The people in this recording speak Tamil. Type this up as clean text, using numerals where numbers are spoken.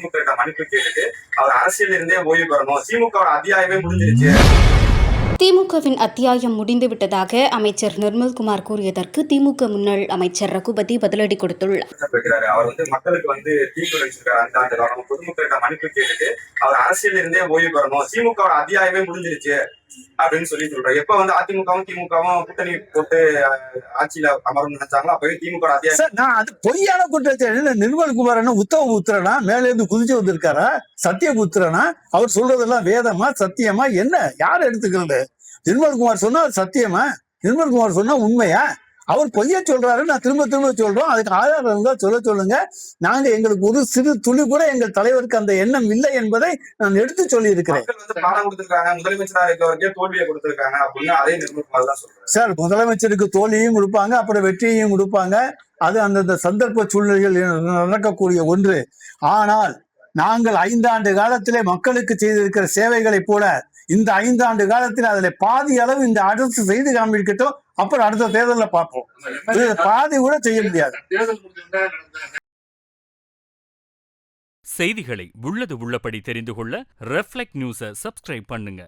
பொதுமக்களிடம் மன்னிப்பு கேட்டுட்டு அவர் அரசியல் இருந்தே ஓய்வு பெறணும். திமுக அத்தியாயமே முடிஞ்சிருச்சு. திமுகவின் அத்தியாயம் முடிந்துவிட்டதாக அமைச்சர் நிர்மல்குமார் கூறியதற்கு திமுக முன்னாள் அமைச்சர் ரகுபதி பதிலடி கொடுத்துள்ளார். அவர் மக்களுக்கு தீர்ப்பு அளிச்சிருக்காரு. அந்த காலம் பொதுமக்களிடம் மன்னிப்பு கேட்டுட்டு அவர் அரசியல் இருந்தே ஓய்வு பெறணும். திமுக அத்தியாயமே முடிஞ்சிருச்சு அப்படின்னு சொல்லி சொல்றாரு. எப்ப அதிமுகவும் திமுகவும் கூட்டணி போட்டு ஆட்சியில அமரும் நினைச்சாங்களோ அப்பவே திமுக அத்தியாயம். நான் அது பொய்யான குற்றச்சாட்டு. நிர்மல்குமார் என்ன உத்தம புத்திரனா, மேல இருந்து குதிச்சு வந்திருக்காரா, சத்திய புத்திரனா? அவர் சொல்றதெல்லாம் வேதமா சத்தியமா என்ன யார் எடுத்துக்கிறது? நிர்மல்குமார் சொன்னா சத்தியமா? நிர்மல்குமார் சொன்னா உண்மையா? அவர் பொய்ய சொல்றாரு. நான் திரும்ப திரும்ப சொல்றோம். அதுக்கு ஆதாரம் இருந்தா சொல்லுங்க. நாங்க எங்களுக்கு ஒரு சிறு துளி கூட எங்கள் தலைவருக்கு அந்த எண்ணம் இல்லை என்பதை நான் எடுத்து சொல்லி இருக்கிறேன். சார், முதலமைச்சருக்கு தோல்வியும் கொடுப்பாங்க, அப்புறம் வெற்றியையும் கொடுப்பாங்க. அது அந்தந்த சந்தர்ப்ப சூழ்நிலைகள் நடக்கக்கூடிய ஒன்று. ஆனால் நாங்கள் 5 ஆண்டு காலத்திலே மக்களுக்கு செய்திருக்கிற சேவைகளை போல இந்த 5 ஆண்டு காலத்தில் அதுல பாதி அளவு இந்த அரசு செய்து காண்பிக்கட்டும். அப்புறம் அடுத்த தேர்தலில் பார்ப்போம். பாதி கூட செய்ய முடியாது. செய்திகளை உள்ளது உள்ளபடி தெரிந்து கொள்ள ரெஃப்ளெக்ட் நியூஸை சப்ஸ்கிரைப் பண்ணுங்க.